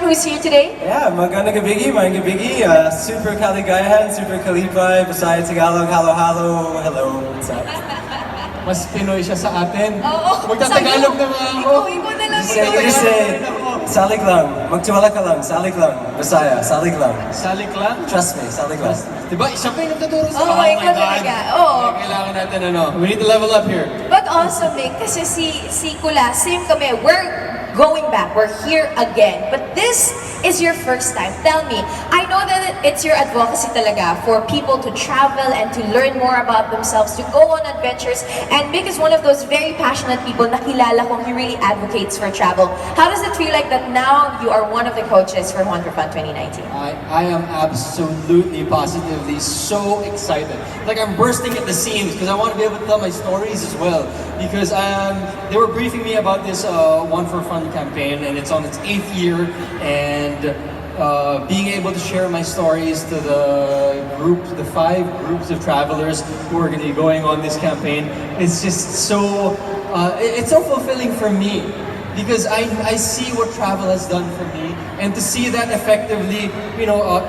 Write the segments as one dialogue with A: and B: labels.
A: who's here today?
B: Yeah, magandang gabigi, super kaligayahan, super kalipay, Bisaya Tagalog, halo, what's up?
C: Mas Pinoy siya sa atin.
A: Oo.
C: Magtatagalog na nga ako.
A: Ikaw na lang.
B: Just say, salig lang, magtiwala ka lang, salig lang, Bisaya, salig lang.
C: Salik lang?
B: Trust me, salig lang.
C: Diba? Siya pa yung nagtuturo sa
A: Oo, ikaw talaga. Oo.
C: Kailangan natin we need to level up here.
A: But also, Mick, kasi si Kula, same kami, we're going back, we're here again. But this is your first time. Tell me, I know that it's your advocacy talaga for people to travel and to learn more about themselves, to go on adventures. And Mick is one of those very passionate people na kilala kong he really advocates for travel. How does it feel like that now you are one of the coaches for Juan for Fun 2019?
C: I am absolutely, positively so excited. Like I'm bursting at the seams because I want to be able to tell my stories as well. Because they were briefing me about this One for Fun campaign, and it's on its 8th year, and being able to share my stories to the 5 groups of travelers who are going to be going on this campaign, it's just so, it's so fulfilling for me. Because I see what travel has done for me, and to see that effectively,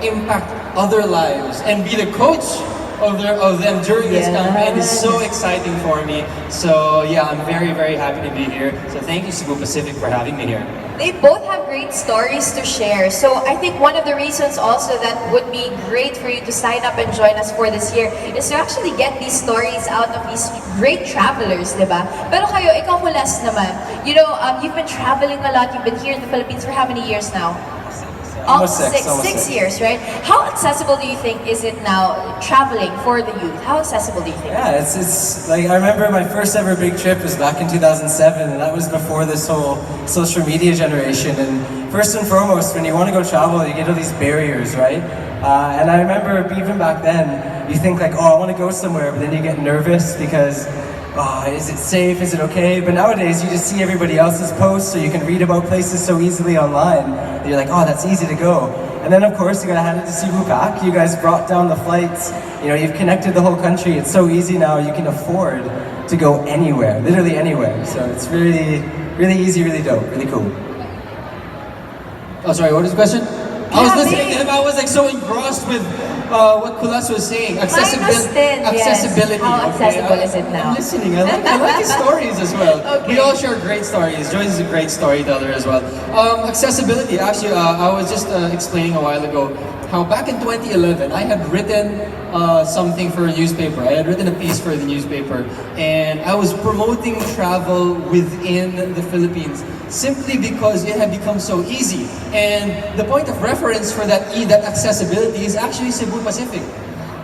C: impact other lives and be the coach of them during this campaign is so exciting for me. So yeah, I'm very, very happy to be here. So thank you, Cebu Pacific, for having me here.
A: They both have great stories to share. So I think one of the reasons also that would be great for you to sign up and join us for this year is to actually get these stories out of these great travelers, di ba? Pero kayo, ikaw Kulas naman. You've been traveling a lot. You've been here in the Philippines for how many years now?
B: Almost
A: six years, right? How accessible do you think is it now traveling for the youth? How accessible do you think?
B: Yeah, it's like, I remember my first ever big trip was back in 2007, and that was before this whole social media generation. And first and foremost, when you want to go travel, you get all these barriers, right? And I remember even back then, you think like, oh, I want to go somewhere, but then you get nervous because is it safe? Is it okay? But nowadays, you just see everybody else's posts, so you can read about places so easily online. You're like, oh, that's easy to go. And then, of course, you gotta hand it to Cebu back. You guys brought down the flights. You've connected the whole country. It's so easy now. You can afford to go anywhere, literally anywhere. So it's really, really easy, really dope, really cool.
C: Oh, sorry. What is the question? I was listening to him. I was like so engrossed with what Kulas was saying. Accessibility.
A: How accessible is it now?
C: I'm listening. I like his stories as well. Okay. We all share great stories. Joyce is a great storyteller as well. Accessibility. Actually, I was just explaining a while ago how back in 2011 I had written something for a newspaper. I had written a piece for the newspaper, and I was promoting travel within the Philippines simply because it had become so easy. And the point of reference for that accessibility is actually Cebu Pacific.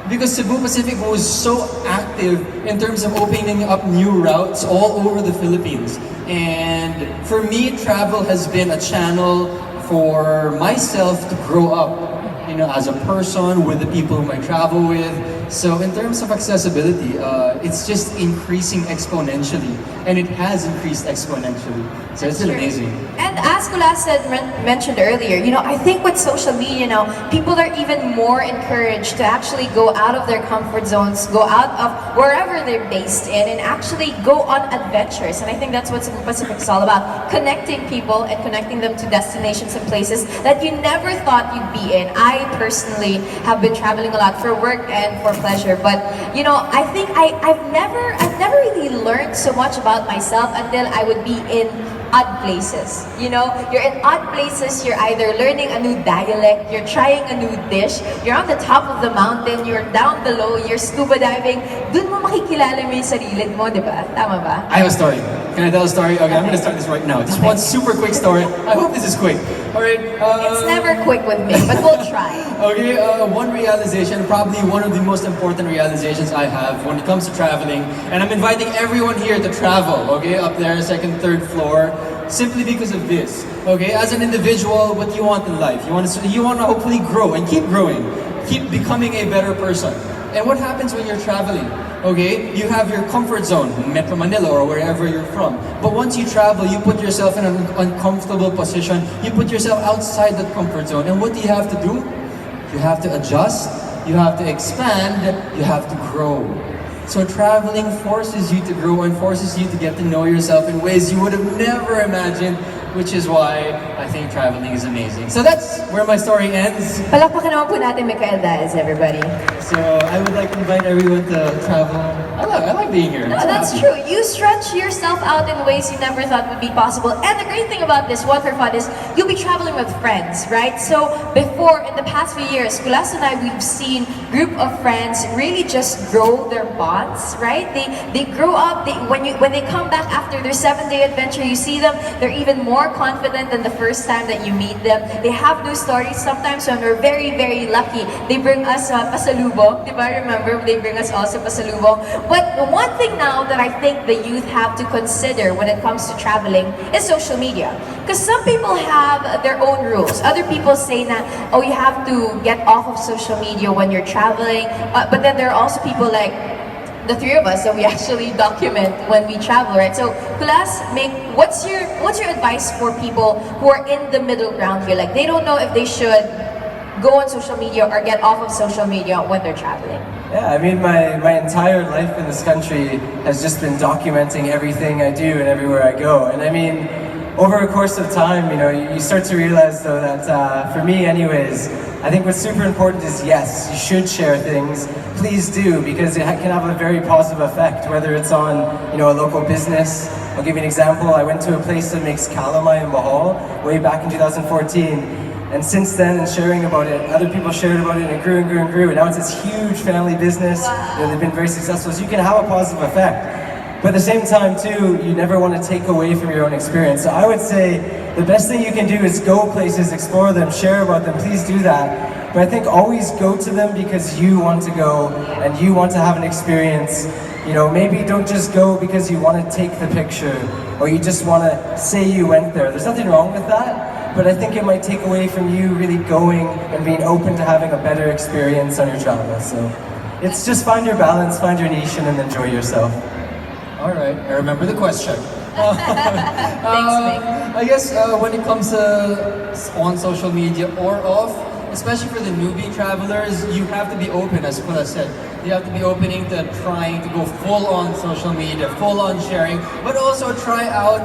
C: Because Cebu Pacific was so active in terms of opening up new routes all over the Philippines. And for me, travel has been a channel for myself to grow up, as a person, with the people whom I travel with. So in terms of accessibility, it's just increasing exponentially, and it has increased exponentially. So it's been amazing.
A: And as Kulas mentioned earlier, I think with social media now, people are even more encouraged to actually go out of their comfort zones, go out of wherever they're based in, and actually go on adventures. And I think that's what Cebu Pacific is all about, connecting people and connecting them to destinations and places that you never thought you'd be in. I personally have been traveling a lot for work and for pleasure, but I think I've never really learned so much about myself until I would be in odd places. You're in odd places, you're either learning a new dialect, you're trying a new dish, you're on the top of the mountain, you're down below, you're scuba diving. Dun mo makikilala mo yung sarili mo, di ba? Tama ba?
C: I have a story. Can I tell a story? Okay, I'm gonna start this right now. Just one super quick story. I hope this is quick. Alright.
A: It's never quick with me, but we'll try.
C: Okay, one realization, probably one of the most important realizations I have when it comes to traveling, and I'm inviting everyone here to travel, okay, up there, second, third floor, simply because of this, okay? As an individual, what do you want in life? You want to hopefully grow and keep growing, keep becoming a better person. And what happens when you're traveling? Okay, you have your comfort zone, Metro Manila or wherever you're from. But once you travel, you put yourself in an uncomfortable position. You put yourself outside that comfort zone. And what do you have to do? You have to adjust, you have to expand, you have to grow. So traveling forces you to grow and forces you to get to know yourself in ways you would have never imagined which is why I think traveling is amazing. So that's where my story ends.
A: Palakpakan naman po natin Mikael Daez, everybody.
C: So I would like to invite everyone to travel. I like being here.
A: No, that's true. You stretch yourself out in ways you never thought would be possible. And the great thing about this One for Fun is you'll be traveling with friends, right? So before, in the past few years, Kulas and I, we've seen group of friends really just grow their bonds, right? They grow up. When they come back after their 7-day adventure, you see them, they're even more confident than the first time that you meet them. They have new stories. Sometimes when we're very, very lucky, they bring us pasalubong. Diba? Remember, they bring us also pasalubong. But the one thing now that I think the youth have to consider when it comes to traveling is social media. Because some people have their own rules. Other people say na, oh, you have to get off of social media when you're traveling. But then there are also people like the three of us that we actually document when we travel, right? So, Kulas, what's your advice for people who are in the middle ground here? Like, they don't know if they should go on social media or get off of social media when they're traveling.
B: Yeah, I mean, my entire life in this country has just been documenting everything I do and everywhere I go. And I mean, over a course of time, you start to realize though that, for me anyways, I think what's super important is yes, you should share things. Please do, because it can have a very positive effect, whether it's on, a local business. I'll give you an example. I went to a place that makes calamai in Bohol way back in 2014. And since then, and sharing about it, other people shared about it, and it grew and grew and grew. And now it's this huge family business.
A: Wow.
B: They've been very successful, so you can have a positive effect. But at the same time, too, you never want to take away from your own experience. So I would say the best thing you can do is go places, explore them, share about them. Please do that. But I think always go to them because you want to go and you want to have an experience. Maybe don't just go because you want to take the picture or you just want to say you went there. There's nothing wrong with that. But I think it might take away from you really going and being open to having a better experience on your travel. So it's just find your balance, find your niche, and then enjoy yourself.
C: All right, I remember the question.
A: Thanks, Mick.
C: I guess when it comes to on social media or off, especially for the newbie travelers, you have to be open, as Kula said. You have to be opening to trying to go full on social media, full on sharing, but also try out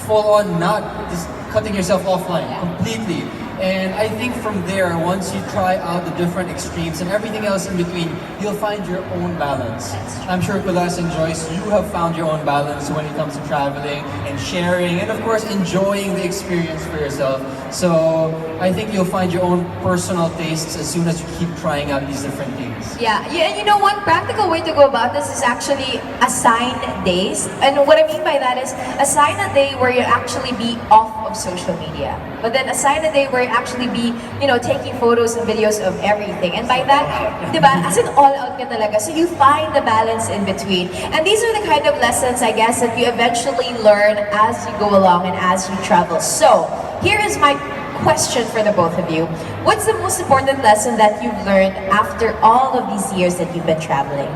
C: full on not just cutting yourself offline completely. And I think from there, once you try out the different extremes and everything else in between, you'll find your own balance. I'm sure Kulas and Joyce, you have found your own balance when it comes to traveling and sharing and of course enjoying the experience for yourself. So I think you'll find your own personal tastes as soon as you keep trying out these different things.
A: Yeah, and one practical way to go about this is actually assign days. And what I mean by that is assign a day where you actually be off of social media. But then assign a day where you actually be, taking photos and videos of everything. And by that, diba, as in all out ka talaga. So you find the balance in between. And these are the kind of lessons, I guess, that you eventually learn as you go along and as you travel. So, here is my question for the both of you. What's the most important lesson that you've learned after all of these years that you've been traveling?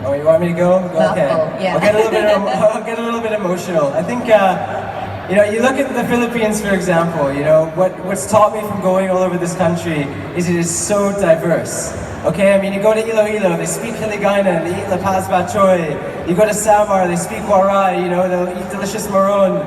B: Oh, you want me to go? Okay.
A: Yeah.
B: I'll get a little bit emotional. I think, you look at the Philippines, for example, what's taught me from going all over this country is it is so diverse. Okay, I mean, you go to Iloilo, they speak Hiligaynon, they eat La Paz Bachoy. You go to Samar, they speak Waray, they'll eat delicious maroon.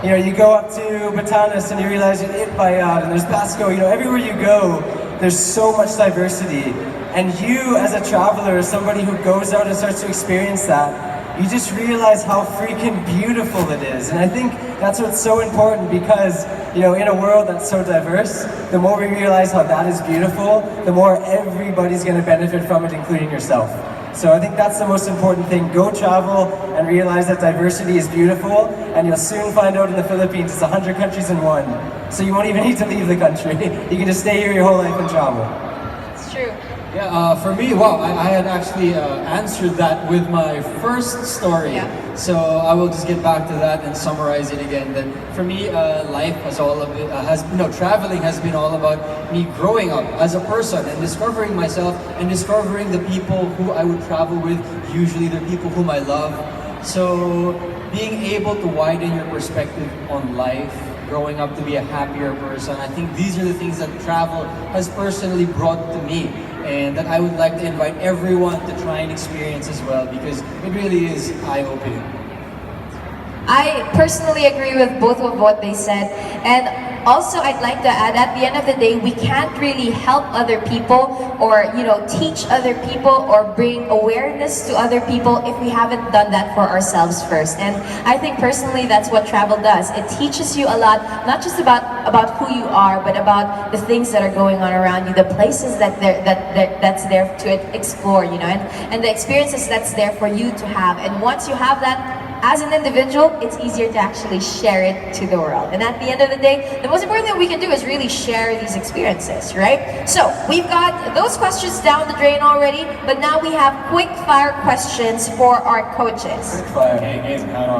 B: You go up to Batanes and you realize you eat bayad, and there's Pasco. Everywhere you go, there's so much diversity. And you, as a traveler, as somebody who goes out and starts to experience that, you just realize how freaking beautiful it is. And I think that's what's so important because, in a world that's so diverse, the more we realize how that is beautiful, the more everybody's going to benefit from it, including yourself. So I think that's the most important thing. Go travel and realize that diversity is beautiful, and you'll soon find out in the Philippines it's 100 countries in one. So you won't even need to leave the country. You can just stay here your whole life and travel.
A: It's true.
C: Yeah, for me, wow, I had actually answered that with my first story.
A: Yeah.
C: So I will just get back to that and summarize it again. That for me, life traveling has been all about me growing up as a person and discovering myself and discovering the people who I would travel with, usually the people whom I love. So being able to widen your perspective on life, growing up to be a happier person, I think these are the things that travel has personally brought to me. And that I would like to invite everyone to try and experience as well because it really is eye-opening.
A: I personally agree with both of what they said. And also, I'd like to add, at the end of the day, we can't really help other people or, teach other people or bring awareness to other people if we haven't done that for ourselves first. And I think personally, that's what travel does. It teaches you a lot, not just about who you are, but about the things that are going on around you, the places that's there to explore, and the experiences that's there for you to have. And once you have that, as an individual, it's easier to actually share it to the world. And at the end of the day, the most important thing we can do is really share these experiences, right? So, we've got those questions down the drain already, but now we have quick fire questions for our coaches.
B: Quick fire. Okay, game.